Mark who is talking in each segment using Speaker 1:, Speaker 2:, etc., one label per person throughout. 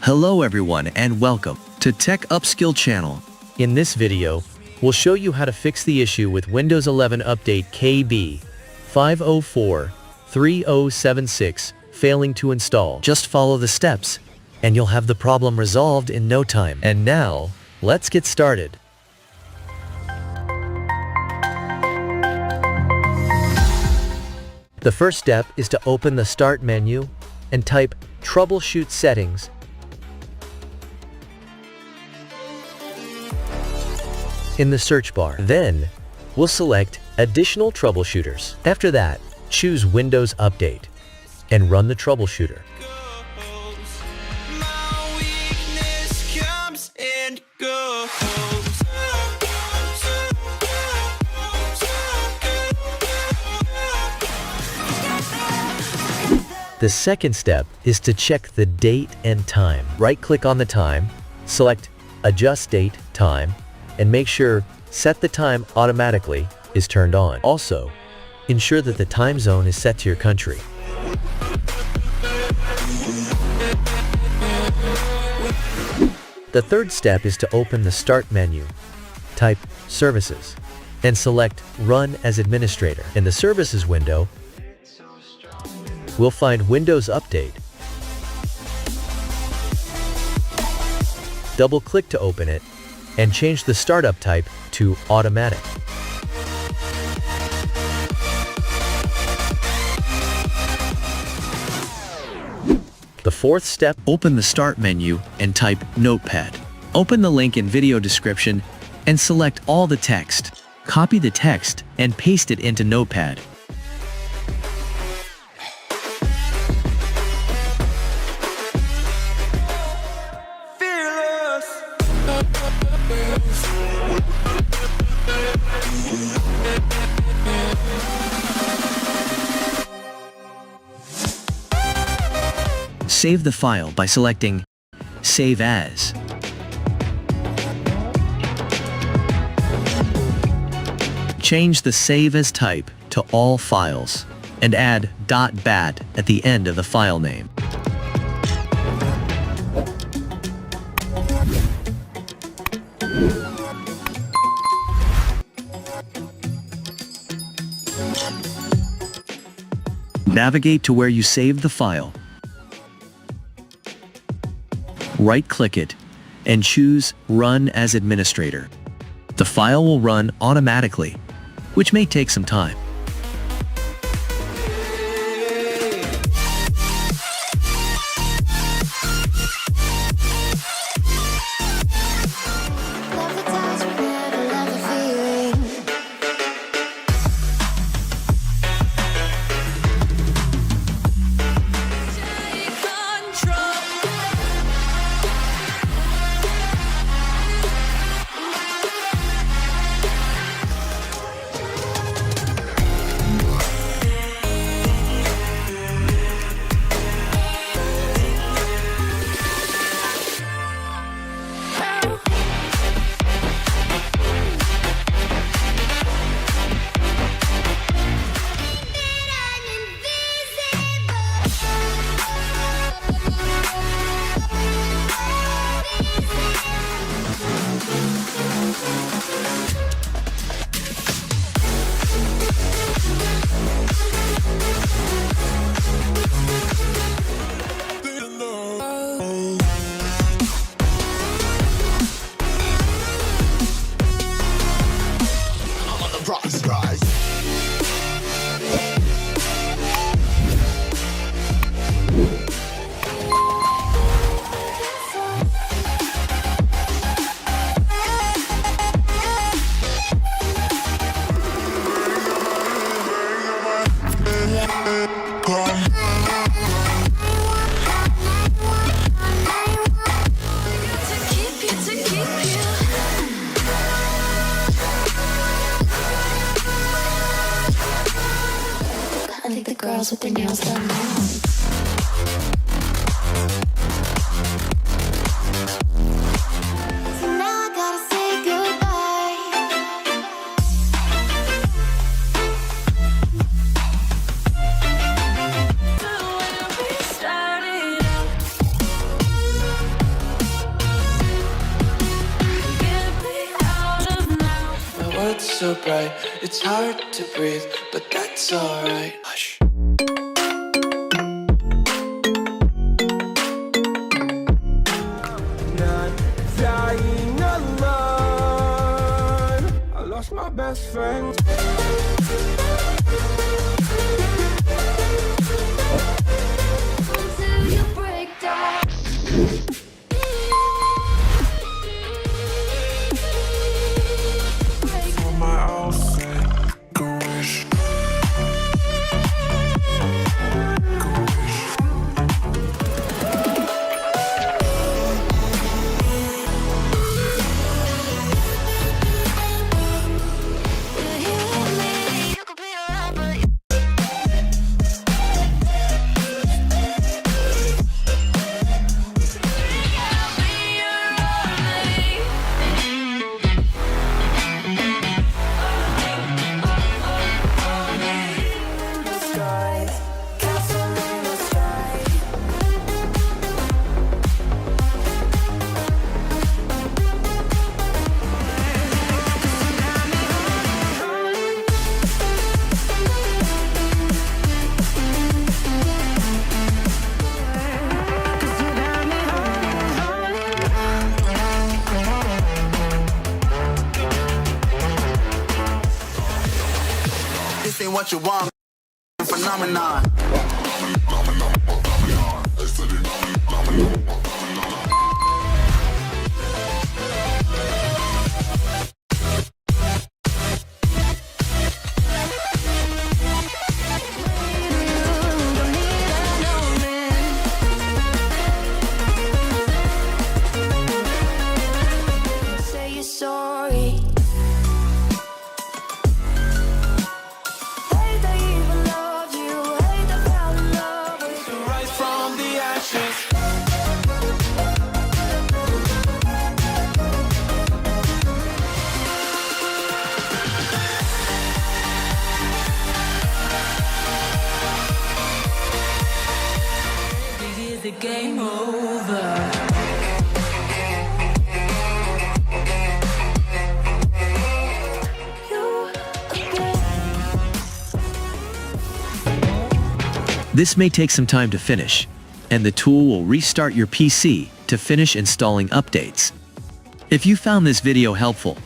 Speaker 1: Hello everyone and welcome to Tech Upskill channel.
Speaker 2: In this video, we'll show you how to fix the issue with Windows 11 Update KB5043076 failing to install. Just follow the steps, and you'll have the problem resolved in no time. And now, let's get started. The first step is to open the Start menu and type Troubleshoot Settings. In the search bar. Then, we'll select Additional Troubleshooters. After that, choose Windows Update and run the troubleshooter. The second step is to check the date and time. Right-click on the time, select Adjust Date, Time, and make sure Set the Time Automatically is turned on. Also, ensure that the time zone is set to your country. The third step is to open the Start menu, type Services, and select Run as Administrator. In the Services window, we'll find Windows Update. Double-click to open it, and change the startup type to Automatic. The fourth step,
Speaker 1: Open the Start menu and type Notepad. Open the link in video description and select all the text. Copy the text and paste it into Notepad. Save the file by selecting Save As. Change the Save As type to All Files and add .bat at the end of the file name. Navigate to where you saved the file. Right-click it and choose Run as Administrator. The file will run automatically, which may take some time.
Speaker 3: I think the girls with their nails done now. So now I gotta say goodbye. So when we started
Speaker 4: so bright, it's hard to breathe, but that's alright. Hush. Not dying alone. I lost my best friend.
Speaker 3: Until you break down.
Speaker 4: For my outfit, go wish. Go wish.
Speaker 3: You hear me? You could be around, but you sky, castle in the sky.
Speaker 5: This ain't what you want, phenomenon.
Speaker 3: Say you're sorry. Hate they even loved you. Hate they fell in love with you.
Speaker 4: Rise from the ashes.
Speaker 6: Is the game over?
Speaker 3: You again.
Speaker 1: This may take some time to finish, and the tool will restart your PC to finish installing updates. If you found this video helpful,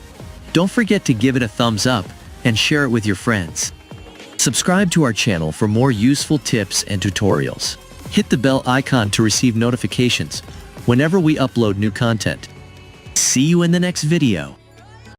Speaker 1: don't forget to give it a thumbs up and share it with your friends. Subscribe to our channel for more useful tips and tutorials. Hit the bell icon to receive notifications whenever we upload new content. See you in the next video.